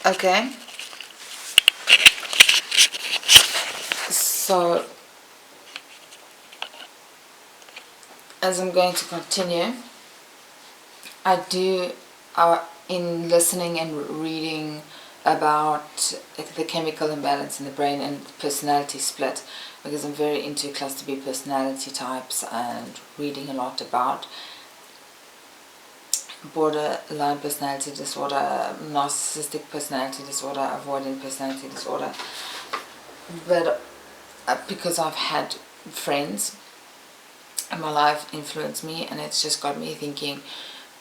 Okay, so as I'm going to continue, in listening and reading about the chemical imbalance in the brain and personality split, because I'm very into cluster B personality types and reading a lot about borderline personality disorder, narcissistic personality disorder, avoidant personality disorder. But because I've had friends in my life influence me, and it's just got me thinking,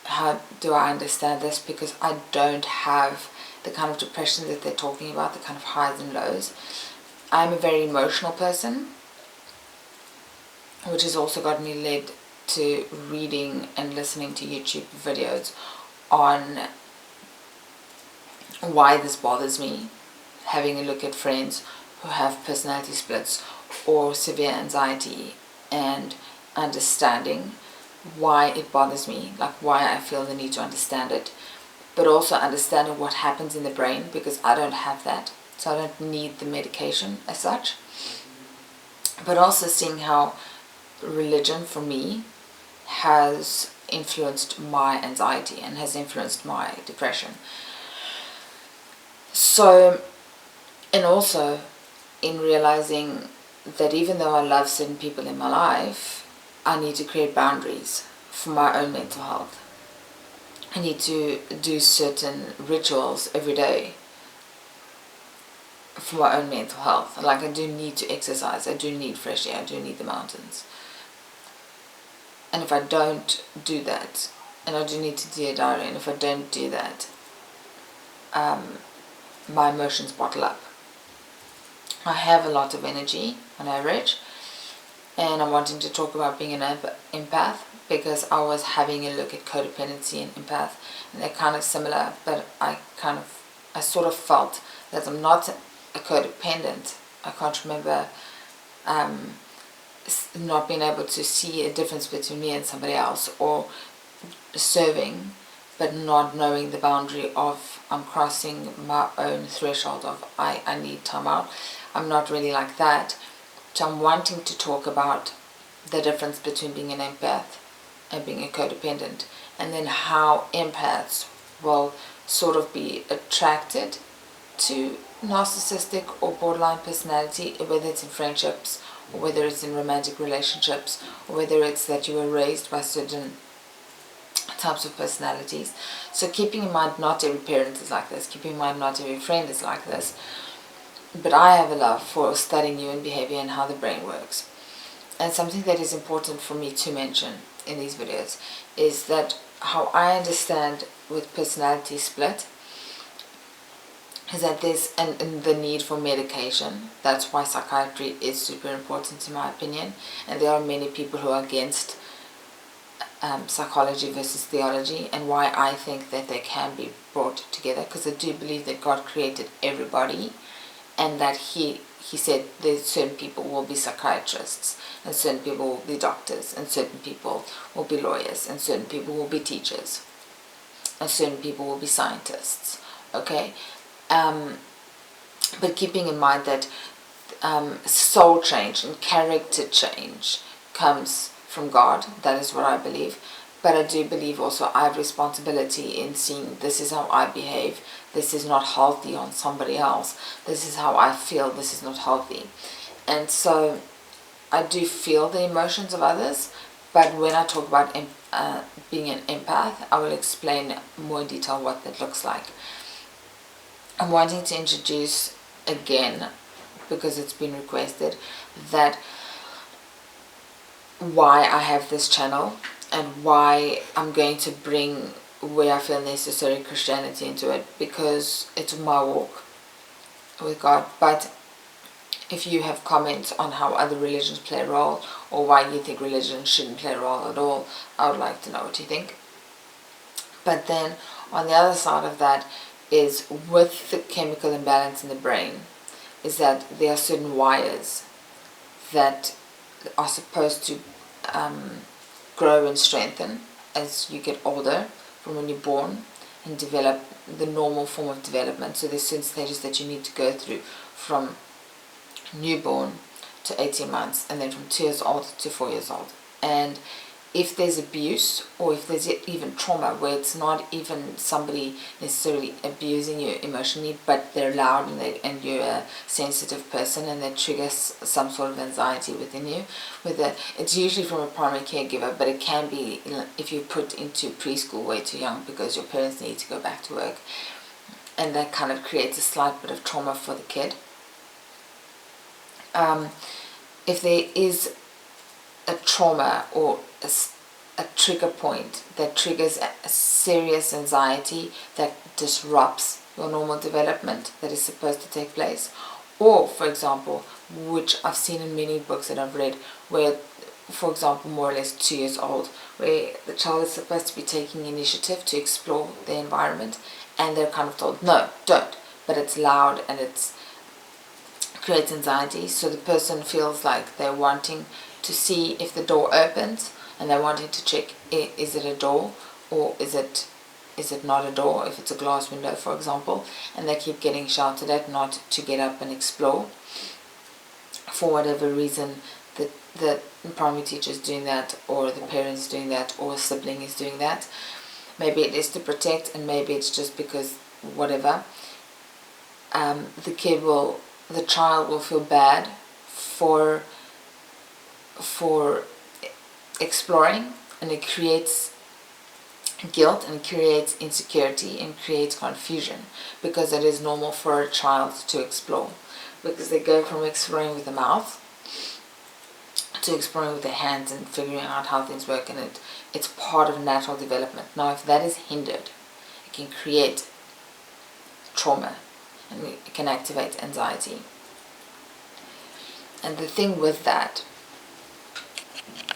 how do I understand this? Because I don't have the kind of depression that they're talking about, the kind of highs and lows. I'm a very emotional person, which has also got me led to reading and listening to YouTube videos on why this bothers me, having a look at friends who have personality splits or severe anxiety, and understanding why it bothers me, like why I feel the need to understand it, but also understanding what happens in the brain, because I don't have that, so I don't need the medication as such. But also seeing how religion for me has influenced my anxiety and has influenced my depression. So, and also in realizing that even though I love certain people in my life, I need to create boundaries for my own mental health. I need to do certain rituals every day for my own mental health. Like, I do need to exercise, I do need fresh air, I do need the mountains. And if I don't do that, and I do need to do a diary, and if I don't do that, my emotions bottle up. I have a lot of energy on average, and I'm wanting to talk about being an empath, because I was having a look at codependency and empath, and they're kind of similar, but I sort of felt that I'm not a codependent. I can't remember not being able to see a difference between me and somebody else, or serving but not knowing the boundary of I'm crossing my own threshold of I need time out. I'm not really like that. So I'm wanting to talk about the difference between being an empath and being a codependent, and then how empaths will sort of be attracted to narcissistic or borderline personality, whether it's in friendships or whether it's in romantic relationships, or whether it's that you were raised by certain types of personalities. So keeping in mind not every parent is like this, keeping in mind not every friend is like this, but I have a love for studying human behavior and how the brain works. And something that is important for me to mention in these videos is that how I understand with personality split is that there's the need for medication. That's why psychiatry is super important in my opinion, and there are many people who are against psychology versus theology, and why I think that they can be brought together, because I do believe that God created everybody, and that he said that certain people will be psychiatrists, and certain people will be doctors, and certain people will be lawyers, and certain people will be teachers, and certain people will be scientists. Okay, but keeping in mind that soul change and character change comes from God. That is what I believe. But I do believe also I have responsibility in seeing this is how I behave. This is not healthy on somebody else. This is how I feel. This is not healthy. And so I do feel the emotions of others. But when I talk about being an empath, I will explain more in detail what that looks like. I'm wanting to introduce again, because it's been requested, that why I have this channel and why I'm going to bring where I feel necessary Christianity into it, because it's my walk with God. But if you have comments on how other religions play a role, or why you think religion shouldn't play a role at all, I would like to know what you think. But then on the other side of that is, with the chemical imbalance in the brain, is that there are certain wires that are supposed to grow and strengthen as you get older from when you're born, and develop the normal form of development. So there's certain stages that you need to go through, from newborn to 18 months, and then from 2 years old to 4 years old. And if there's abuse, or if there's even trauma where it's not even somebody necessarily abusing you emotionally, but they're loud and you're a sensitive person, and that triggers some sort of anxiety within you, it's usually from a primary caregiver, but it can be if you're put into preschool way too young because your parents need to go back to work, and that kind of creates a slight bit of trauma for the kid. If there is a trauma or a trigger point that triggers a serious anxiety that disrupts your normal development that is supposed to take place, or for example, which I've seen in many books that I've read, where for example more or less 2 years old, where the child is supposed to be taking initiative to explore the environment, and they're kind of told no, don't, but it's loud and it creates anxiety, so the person feels like they're wanting to see if the door opens, and they're wanting to check, is it a door or is it not a door, if it's a glass window for example, and they keep getting shouted at not to get up and explore. For whatever reason, the primary teacher is doing that, or the parents doing that, or a sibling is doing that. Maybe it is to protect, and maybe it's just because whatever. The child will feel bad for exploring, and it creates guilt and creates insecurity and creates confusion, because it is normal for a child to explore, because they go from exploring with the mouth to exploring with their hands and figuring out how things work, and it's part of natural development. Now if that is hindered, it can create trauma and it can activate anxiety. And the thing with that